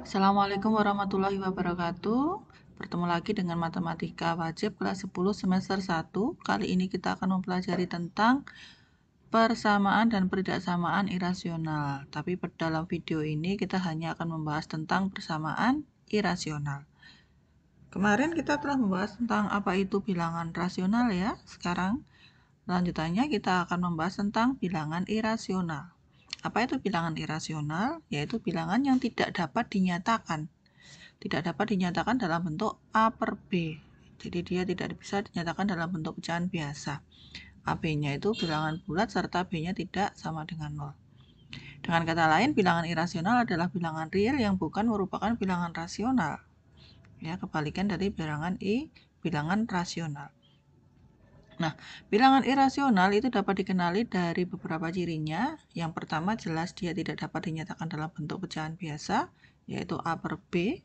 Assalamualaikum warahmatullahi wabarakatuh. Bertemu lagi dengan Matematika Wajib kelas 10 semester 1. Kali ini kita akan mempelajari tentang persamaan dan perbedaan irasional. Tapi dalam video ini kita hanya akan membahas tentang persamaan irasional. Kemarin kita telah membahas tentang apa itu bilangan rasional ya. Sekarang lanjutannya kita akan membahas tentang bilangan irasional. Apa itu bilangan irasional? Yaitu bilangan yang tidak dapat dinyatakan. Tidak dapat dinyatakan dalam bentuk A per B. Jadi dia tidak bisa dinyatakan dalam bentuk pecahan biasa. AB-nya itu bilangan bulat serta B-nya tidak sama dengan 0. Dengan kata lain, bilangan irasional adalah bilangan real yang bukan merupakan bilangan rasional. Ya, kebalikan dari bilangan rasional. Nah, bilangan irasional itu dapat dikenali dari beberapa cirinya. Yang pertama jelas dia tidak dapat dinyatakan dalam bentuk pecahan biasa, yaitu A per B.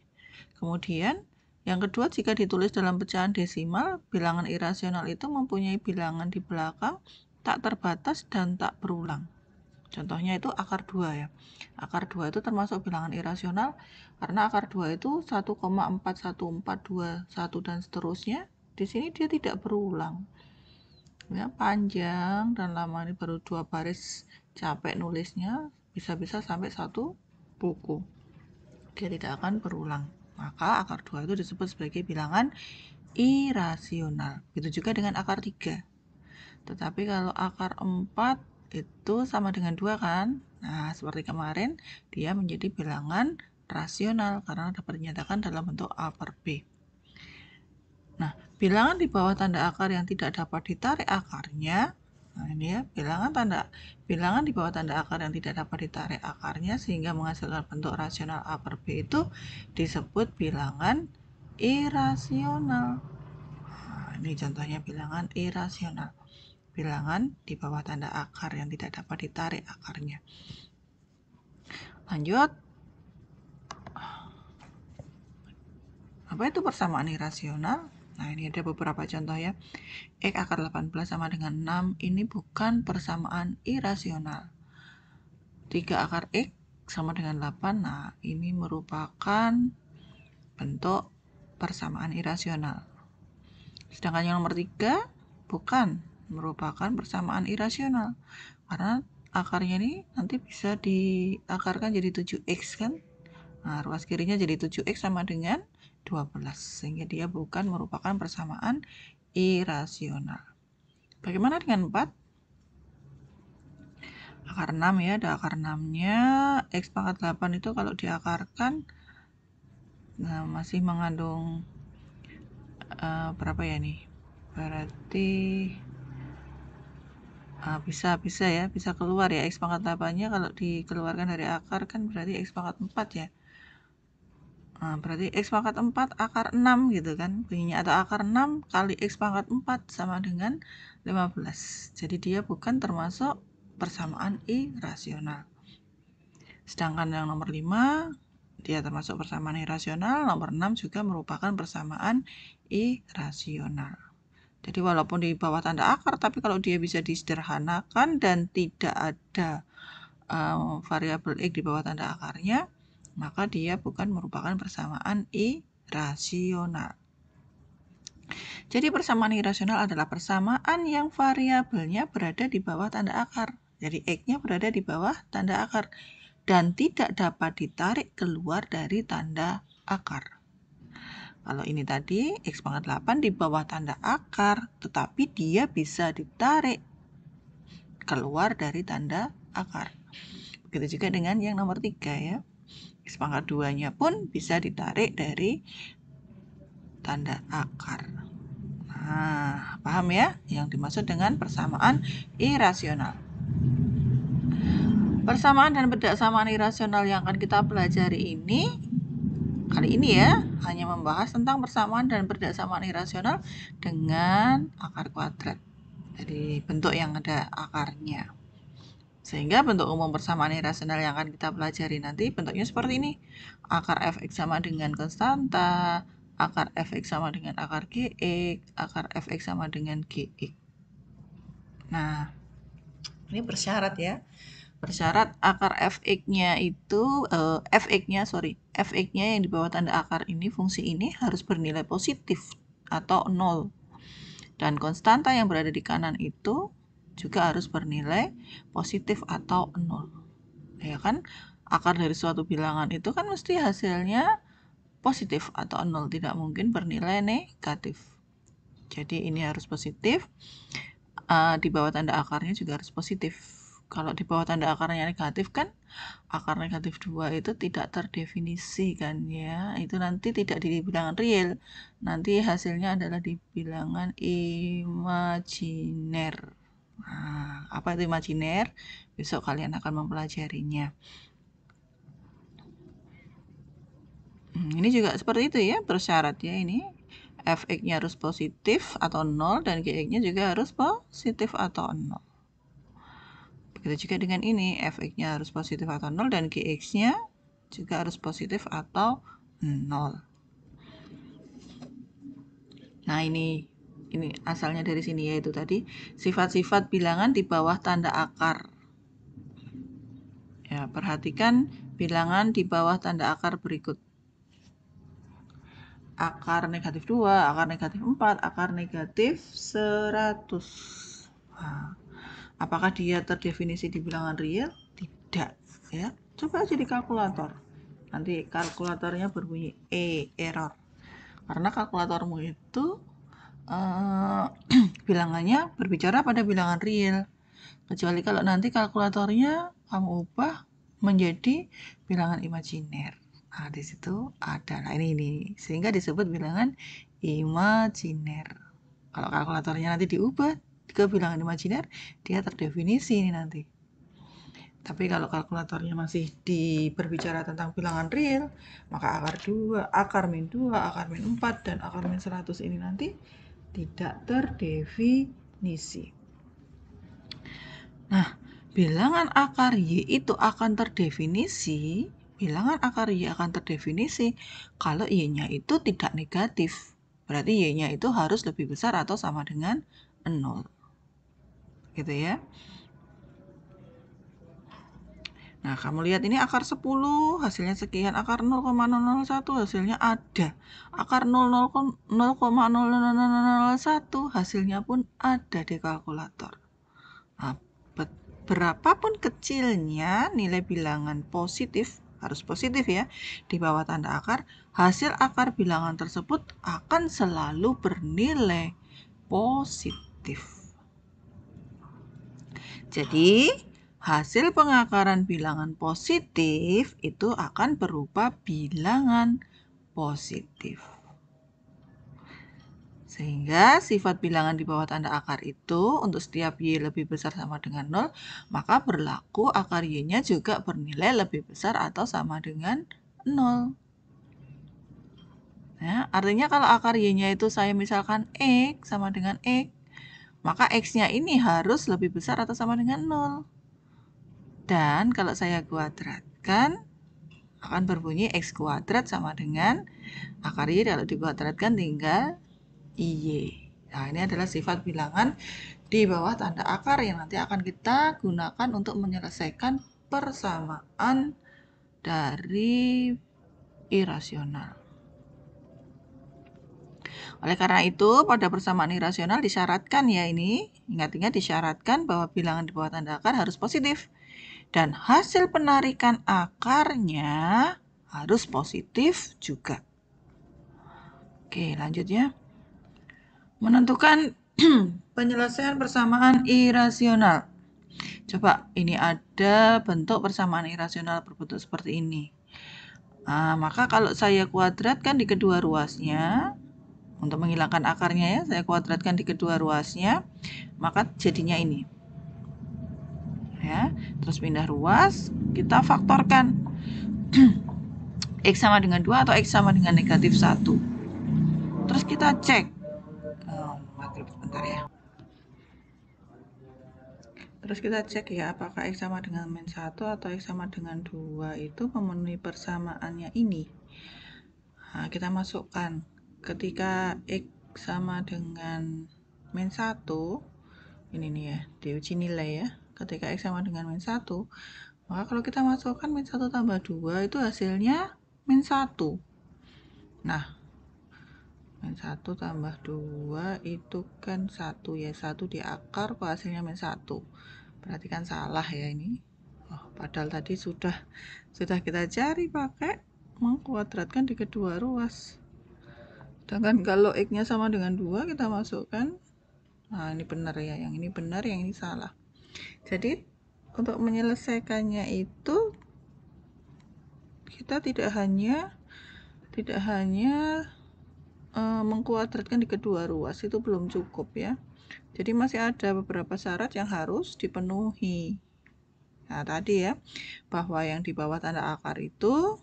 Kemudian, yang kedua jika ditulis dalam pecahan desimal, bilangan irasional itu mempunyai bilangan di belakang tak terbatas dan tak berulang. Contohnya itu akar 2 ya. Akar 2 itu termasuk bilangan irasional karena akar 2 itu 1,41421 dan seterusnya. Di sini dia tidak berulang. Ya, panjang dan lama, ini baru 2 baris, capek nulisnya, bisa-bisa sampai 1 buku. Dia tidak akan berulang. Maka akar 2 itu disebut sebagai bilangan irasional. Begitu juga dengan akar 3. Tetapi kalau akar 4 itu sama dengan 2 kan? Nah, seperti kemarin, dia menjadi bilangan rasional karena dapat dinyatakan dalam bentuk A per B. Nah, bilangan di bawah tanda akar yang tidak dapat ditarik akarnya, nah ini ya, bilangan di bawah tanda akar yang tidak dapat ditarik akarnya sehingga menghasilkan bentuk rasional A per B itu disebut bilangan irasional. Nah, ini contohnya bilangan irasional. Bilangan di bawah tanda akar yang tidak dapat ditarik akarnya. Lanjut. Apa itu persamaan irasional? Nah, ini ada beberapa contoh ya. X akar 18 sama dengan 6 ini bukan persamaan irasional. 3 akar X sama dengan 8, nah ini merupakan bentuk persamaan irasional. Sedangkan yang nomor 3 bukan merupakan persamaan irasional. Karena akarnya ini nanti bisa diakarkan jadi 7X kan. Nah, ruas kirinya jadi 7X sama dengan 12. Sehingga dia bukan merupakan persamaan irasional. Bagaimana dengan 4? Akar 6 ya, ada akar 6-nya. X pangkat 8 itu kalau diakarkan, nah masih mengandung berapa ya nih? Berarti bisa ya, bisa keluar ya. X pangkat 8-nya kalau dikeluarkan dari akar kan berarti X pangkat 4 ya. Nah, berarti X pangkat 4 akar 6 gitu kan bunyinya, atau akar 6 kali X pangkat 4 sama dengan 15. Jadi dia bukan termasuk persamaan irasional. Sedangkan yang nomor 5 dia termasuk persamaan irasional, nomor 6 juga merupakan persamaan irasional. Jadi walaupun di bawah tanda akar, tapi kalau dia bisa disederhanakan dan tidak ada variabel X di bawah tanda akarnya, maka dia bukan merupakan persamaan irasional. Jadi persamaan irasional adalah persamaan yang variabelnya berada di bawah tanda akar. Jadi X-nya berada di bawah tanda akar dan tidak dapat ditarik keluar dari tanda akar. Kalau ini tadi X pangkat 8 di bawah tanda akar, tetapi dia bisa ditarik keluar dari tanda akar. Begitu juga dengan yang nomor 3 ya. X pangkat 2-nya pun bisa ditarik dari tanda akar. Nah, paham ya yang dimaksud dengan persamaan irasional. Persamaan dan perbedaan irasional yang akan kita pelajari ini kali ini ya hanya membahas tentang persamaan dan perbedaan irasional dengan akar kuadrat. Jadi bentuk yang ada akarnya. Sehingga bentuk umum persamaan irasional yang akan kita pelajari nanti bentuknya seperti ini. Akar fx sama dengan konstanta, akar fx sama dengan akar gx, akar fx sama dengan gx. Nah, ini bersyarat ya. Bersyarat akar fx-nya itu fx-nya yang di bawah tanda akar ini, fungsi ini harus bernilai positif atau 0. Dan konstanta yang berada di kanan itu juga harus bernilai positif atau 0. Ya kan? Akar dari suatu bilangan itu kan mesti hasilnya positif atau 0, tidak mungkin bernilai negatif. Jadi ini harus positif. Di bawah tanda akarnya juga harus positif. Kalau di bawah tanda akarnya negatif kan akar negatif 2 itu tidak terdefinisi kan ya. Itu nanti tidak di bilangan real. Nanti hasilnya adalah di bilangan imajiner. Nah, apa itu imajiner? Besok kalian akan mempelajarinya. Ini juga seperti itu ya, bersyarat ya ini. Fx-nya harus positif atau 0 dan Gx-nya juga harus positif atau 0. Begitu juga dengan ini, Fx-nya harus positif atau 0 dan Gx-nya juga harus positif atau 0. Nah, ini asalnya dari sini, yaitu tadi sifat-sifat bilangan di bawah tanda akar. Ya, perhatikan bilangan di bawah tanda akar berikut. Akar negatif 2, akar negatif 4, akar negatif 100. Nah, apakah dia terdefinisi di bilangan real? Tidak, ya. Coba aja di kalkulator. Nanti kalkulatornya berbunyi error. Karena kalkulatormu itu bilangannya berbicara pada bilangan real. Kecuali kalau nanti kalkulatornya kamu ubah menjadi bilangan imajiner. Nah, di situ ada. Nah, ini sehingga disebut bilangan imajiner. Kalau kalkulatornya nanti diubah ke bilangan imajiner, dia terdefinisi ini nanti. Tapi kalau kalkulatornya masih berbicara tentang bilangan real, maka akar 2, akar min 2, akar min 4, dan akar min 100 ini nanti tidak terdefinisi. Nah, bilangan akar Y itu akan terdefinisi, kalau Y-nya itu tidak negatif. Berarti Y-nya itu harus lebih besar atau sama dengan 0. Gitu ya. Nah, kamu lihat ini akar 10, hasilnya sekian. Akar 0,001, hasilnya ada. Akar 0,00001, hasilnya pun ada di kalkulator. Nah, berapapun kecilnya nilai bilangan positif, harus positif ya, di bawah tanda akar, hasil akar bilangan tersebut akan selalu bernilai positif. Jadi, hasil pengakaran bilangan positif itu akan berupa bilangan positif. Sehingga sifat bilangan di bawah tanda akar itu untuk setiap Y lebih besar sama dengan 0, maka berlaku akar Y-nya juga bernilai lebih besar atau sama dengan 0. Ya, artinya kalau akar Y-nya itu saya misalkan X sama dengan X, maka X-nya ini harus lebih besar atau sama dengan 0. Dan kalau saya kuadratkan, akan berbunyi X kuadrat sama dengan akar Y kalau dikuadratkan tinggal Y. Nah, ini adalah sifat bilangan di bawah tanda akar yang nanti akan kita gunakan untuk menyelesaikan persamaan dari irasional. Oleh karena itu, pada persamaan irasional disyaratkan ya ini, ingat-ingat disyaratkan bahwa bilangan di bawah tanda akar harus positif. Dan hasil penarikan akarnya harus positif juga. Oke, lanjut ya. Menentukan penyelesaian persamaan irasional. Coba, ini ada bentuk persamaan irasional berbentuk seperti ini. Nah, maka kalau saya kuadratkan di kedua ruasnya, untuk menghilangkan akarnya ya, saya kuadratkan di kedua ruasnya, maka jadinya ini. Ya, terus pindah ruas, kita faktorkan. X sama dengan 2 atau X sama dengan negatif 1. Terus kita cek. Bentar ya. Terus kita cek ya, apakah X sama dengan min 1 atau X sama dengan 2 itu memenuhi persamaannya ini. Nah, kita masukkan. Ketika X sama dengan min 1, ini nih ya, diuji nilai ya. ketika X sama dengan min 1, maka kalau kita masukkan min 1 tambah 2 itu hasilnya min 1. Nah, min 1 tambah 2 itu kan 1 ya, 1 di akar kok hasilnya min 1. Berarti kan salah ya ini. Oh, padahal tadi sudah kita cari pakai mengkuadratkan di kedua ruas. Sedangkan kalau X-nya sama dengan 2 kita masukkan. Nah, ini benar ya, yang ini benar, yang ini salah. Jadi untuk menyelesaikannya itu kita tidak hanya mengkuadratkan di kedua ruas, itu belum cukup ya. Jadi masih ada beberapa syarat yang harus dipenuhi. Nah, tadi ya, bahwa yang di bawah tanda akar itu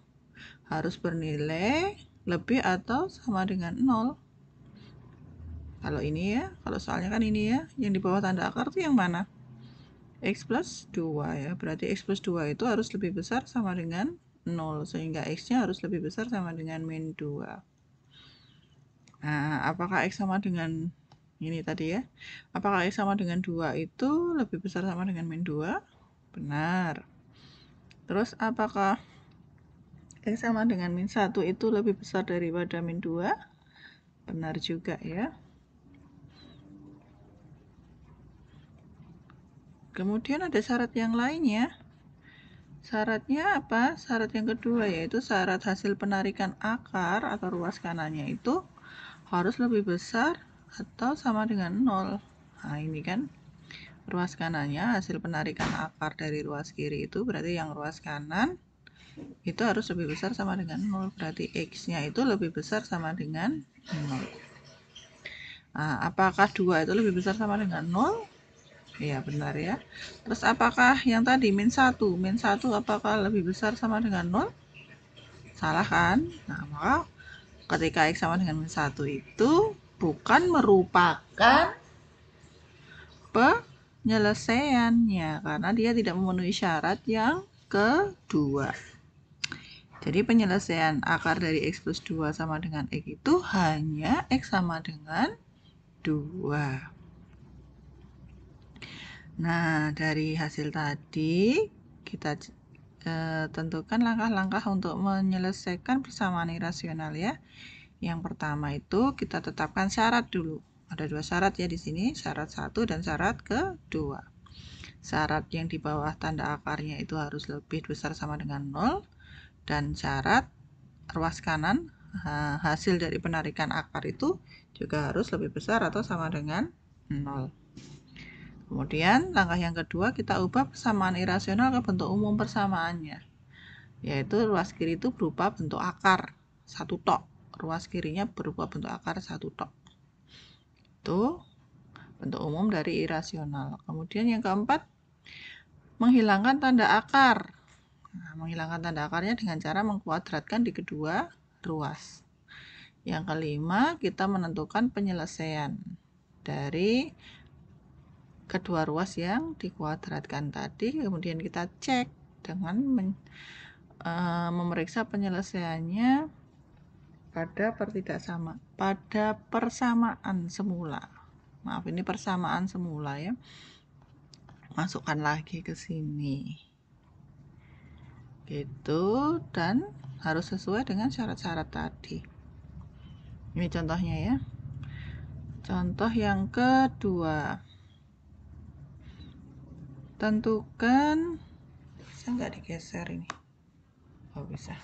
harus bernilai lebih atau sama dengan 0. Kalau ini ya, kalau soalnya kan ini ya, yang di bawah tanda akar itu yang mana? X plus 2 ya, berarti X plus 2 itu harus lebih besar sama dengan 0, sehingga X-nya harus lebih besar sama dengan min 2. Nah, apakah X sama dengan ini tadi ya? Apakah X sama dengan 2 itu lebih besar sama dengan min 2? Benar. Terus apakah X sama dengan min 1 itu lebih besar daripada min 2? Benar juga ya. Kemudian ada syarat yang lainnya. Syaratnya apa? Syarat yang kedua yaitu syarat hasil penarikan akar atau ruas kanannya itu harus lebih besar atau sama dengan 0. Nah, ini kan ruas kanannya, hasil penarikan akar dari ruas kiri itu berarti yang ruas kanan itu harus lebih besar sama dengan 0. Berarti X-nya itu lebih besar sama dengan 0. Nah, apakah 2 itu lebih besar sama dengan 0? Iya, benar ya. Terus apakah yang tadi min 1? Min 1 apakah lebih besar sama dengan 0? Salah kan? Nah, maka ketika X sama dengan min 1 itu bukan merupakan penyelesaiannya, karena dia tidak memenuhi syarat yang kedua. Jadi penyelesaian akar dari X plus 2 sama dengan X itu hanya X sama dengan 2. Nah, dari hasil tadi kita tentukan langkah-langkah untuk menyelesaikan persamaan irasional ya. Yang pertama itu kita tetapkan syarat dulu. Ada dua syarat ya di sini, syarat 1 dan syarat kedua. Syarat yang di bawah tanda akarnya itu harus lebih besar sama dengan 0, dan syarat ruas kanan hasil dari penarikan akar itu juga harus lebih besar atau sama dengan 0. Kemudian langkah yang kedua kita ubah persamaan irasional ke bentuk umum persamaannya, yaitu ruas kiri itu berupa bentuk akar satu tok, ruas kirinya berupa bentuk akar satu tok. Itu bentuk umum dari irasional. Kemudian yang keempat, menghilangkan tanda akar. Nah, menghilangkan tanda akarnya dengan cara mengkuadratkan di kedua ruas. Yang kelima, kita menentukan penyelesaian dari kedua ruas yang dikuadratkan tadi, kemudian kita cek dengan memeriksa penyelesaiannya pada persamaan semula. Maaf, ini persamaan semula ya. Masukkan lagi ke sini. Gitu, dan harus sesuai dengan syarat-syarat tadi. Ini contohnya ya. Contoh yang kedua. Tentukan, bisa nggak digeser ini? Oh, bisa.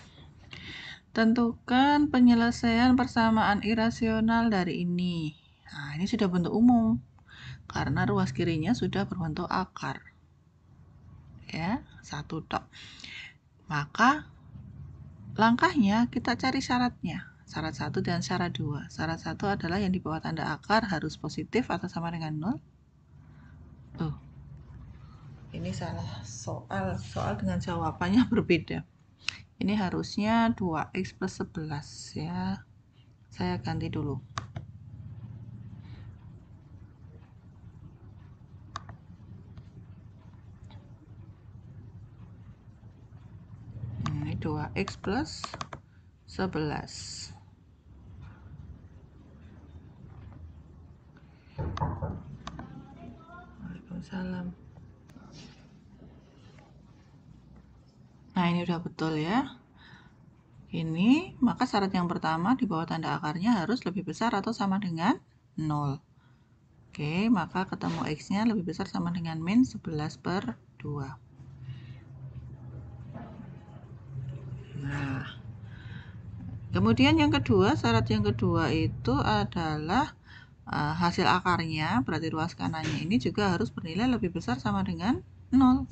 Tentukan penyelesaian persamaan irasional dari ini. Nah, ini sudah bentuk umum karena ruas kirinya sudah berbentuk akar. Ya, satu tok. Maka langkahnya kita cari syaratnya. Syarat 1 dan syarat 2. Syarat 1 adalah yang di bawah tanda akar harus positif atau sama dengan 0. Ini salah soal dengan jawabannya berbeda. Ini harusnya 2x plus 11 ya. Saya ganti dulu. Ini 2x plus 11. Waalaikumsalam. ini udah betul ya. Ini, maka syarat yang pertama di bawah tanda akarnya harus lebih besar atau sama dengan 0. Oke, maka ketemu X-nya lebih besar sama dengan min 11/2. Nah, kemudian yang kedua, syarat yang kedua itu adalah hasil akarnya, berarti ruas kanannya ini juga harus bernilai lebih besar sama dengan 0.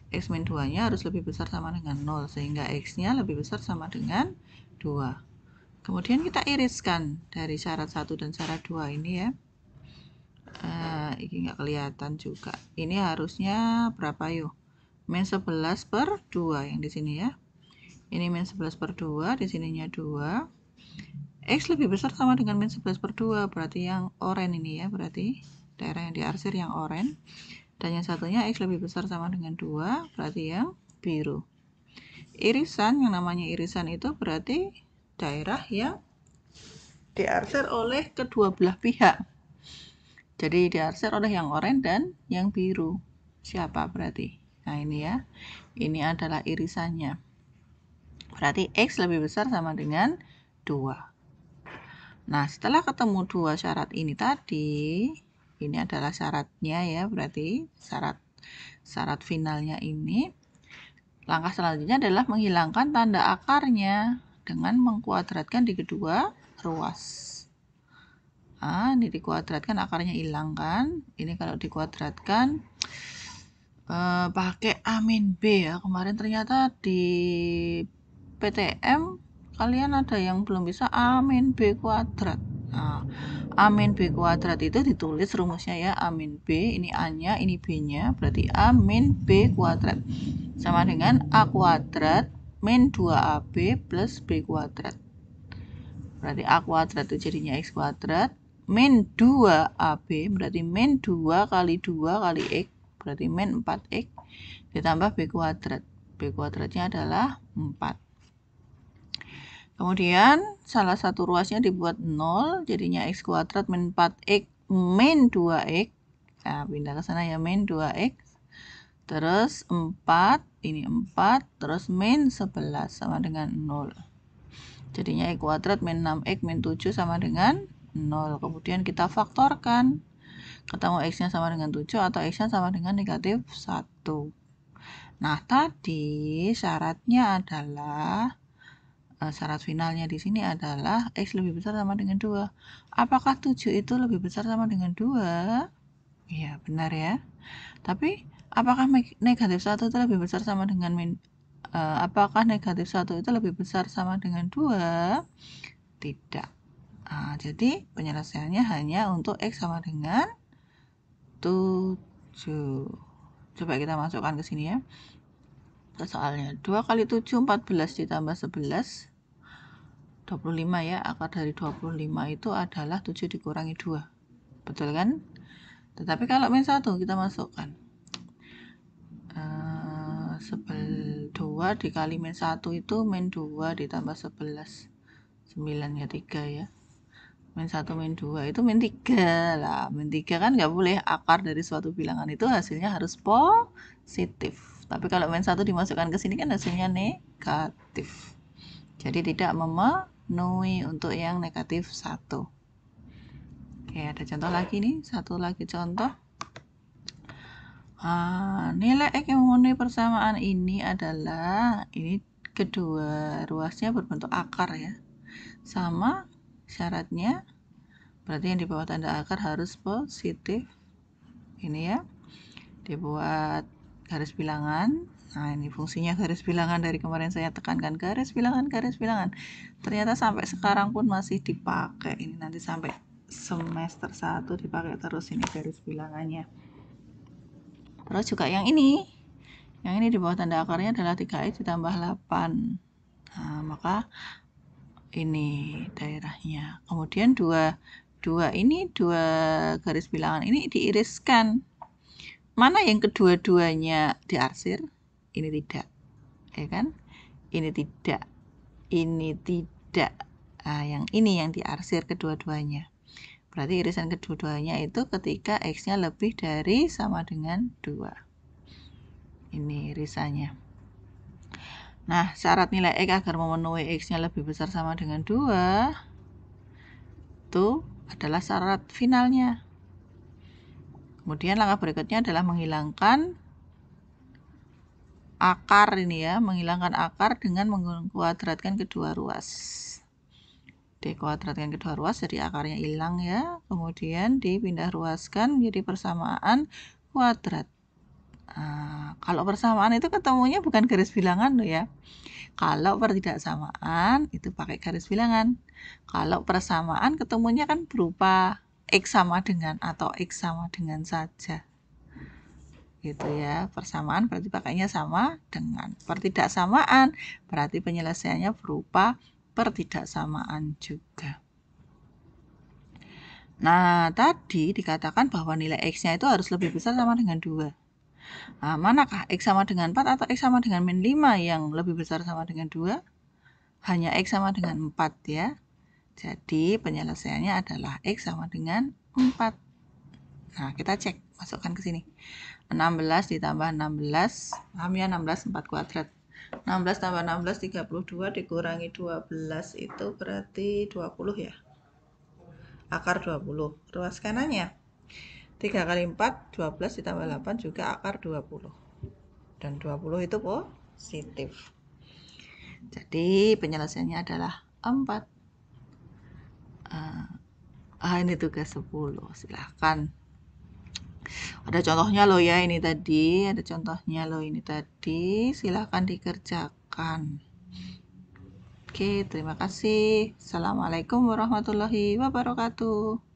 X min 2-nya harus lebih besar sama dengan 0, sehingga X-nya lebih besar sama dengan 2. Kemudian kita iriskan dari syarat 1 dan syarat 2 ini ya. Ini nggak kelihatan juga. Ini harusnya berapa yuk? Min 11/2 yang di sini ya. Ini min 11/2, di sininya 2. X lebih besar sama dengan min 11/2, berarti yang oranye ini ya, berarti daerah yang diarsir yang oranye. Dan yang satunya X lebih besar sama dengan 2, berarti yang biru. Irisan, yang namanya irisan itu berarti daerah yang diarsir oleh kedua belah pihak. Jadi diarsir oleh yang oranye dan yang biru. Siapa berarti? Nah ini ya, ini adalah irisannya. Berarti X lebih besar sama dengan 2. Nah, setelah ketemu dua syarat ini tadi, ini adalah syaratnya ya, berarti syarat finalnya ini. Langkah selanjutnya adalah menghilangkan tanda akarnya dengan mengkuadratkan di kedua ruas. Ini dikuadratkan, akarnya hilang kan. Ini kalau dikuadratkan pakai A min B ya. Kemarin ternyata di PTM kalian ada yang belum bisa A min B kuadrat. Nah, A min B kuadrat itu ditulis rumusnya ya, A min B, ini A-nya, ini B-nya, berarti A min B kuadrat sama dengan A kuadrat min 2AB plus B kuadrat. Berarti A kuadrat itu jadinya X kuadrat, min 2AB berarti min 2 kali 2 kali X, berarti min 4X, ditambah B kuadrat. B kuadratnya adalah 4. Kemudian salah satu ruasnya dibuat 0, jadinya X kuadrat min 4X min 2X. Nah, pindah ke sana ya, min 2X. Terus 4, ini 4, terus min 11 sama dengan 0. Jadinya X kuadrat min 6X min 7 sama dengan 0. Kemudian kita faktorkan. Ketemu X-nya sama dengan 7 atau X-nya sama dengan negatif 1. Nah, tadi syaratnya adalah, syarat finalnya di sini adalah X lebih besar sama dengan 2. Apakah 7 itu lebih besar sama dengan 2? Iya, benar ya. Tapi, apakah negatif 1 itu lebih besar sama dengan apakah negatif 1 itu lebih besar sama dengan 2? Tidak. Jadi penyelesaiannya hanya untuk X sama dengan 7. Coba kita masukkan ke sini ya. Soalnya 2 kali 7 14 ditambah 11 25 ya. Akar dari 25 itu adalah 7 dikurangi 2. Betul kan? Tetapi kalau min 1 kita masukkan 2 dikali min 1 itu min 2 ditambah 11 9 ya 3 ya. Min 1 min 2 itu min 3 lah. Min 3 kan nggak boleh, akar dari suatu bilangan itu hasilnya harus positif. Tapi kalau min 1 dimasukkan ke sini kan hasilnya negatif. Jadi tidak memenuhi untuk yang negatif 1. Oke, ada contoh lagi nih. Satu lagi contoh. Nilai X yang memenuhi persamaan ini adalah, ini kedua ruasnya berbentuk akar ya. Sama syaratnya, berarti yang di bawah tanda akar harus positif. Ini ya, dibuat garis bilangan. Nah, ini fungsinya garis bilangan, dari kemarin saya tekankan garis bilangan. Ternyata sampai sekarang pun masih dipakai. Ini nanti sampai semester 1 dipakai terus ini garis bilangannya. Terus juga yang ini di bawah tanda akarnya adalah 3X ditambah 8. Nah, maka ini daerahnya. Kemudian dua garis bilangan ini diiriskan. Mana yang kedua-duanya diarsir? Ini tidak. Ya kan? Ini tidak. Ini tidak. Nah, yang ini yang diarsir kedua-duanya. Berarti irisan kedua-duanya itu ketika X-nya lebih dari sama dengan 2. Ini irisannya. Nah, syarat nilai X agar memenuhi X-nya lebih besar sama dengan 2 itu adalah syarat finalnya. Kemudian langkah berikutnya adalah menghilangkan akar ini ya, menghilangkan akar dengan mengkuadratkan kedua ruas. Dikuadratkan kedua ruas jadi akarnya hilang ya, kemudian dipindah ruaskan menjadi persamaan kuadrat. Nah, kalau persamaan itu ketemunya bukan garis bilangan loh ya. Kalau pertidaksamaan itu pakai garis bilangan. Kalau persamaan ketemunya kan berupa X sama dengan atau X sama dengan saja. Gitu ya. Persamaan berarti pakainya sama dengan. Pertidaksamaan berarti penyelesaiannya berupa pertidaksamaan juga. Nah, tadi dikatakan bahwa nilai X-nya itu harus lebih besar sama dengan 2. Nah, manakah X sama dengan 4 atau X sama dengan min 5 yang lebih besar sama dengan 2? Hanya X sama dengan 4 ya. Jadi penyelesaiannya adalah X sama dengan 4. Nah, kita cek, masukkan ke sini. 16 ditambah 16, paham ya 16 4 kuadrat. 16 tambah 16 32 dikurangi 12 itu berarti 20 ya. Akar 20. Ruas kanannya 3 kali 4 12 ditambah 8 juga akar 20. Dan 20 itu positif. Jadi penyelesaiannya adalah 4. Ini tugas 10. Silahkan. Ada contohnya loh ya ini tadi. Ada contohnya loh ini tadi. Silahkan dikerjakan. Oke, terima kasih. Assalamualaikum warahmatullahi wabarakatuh.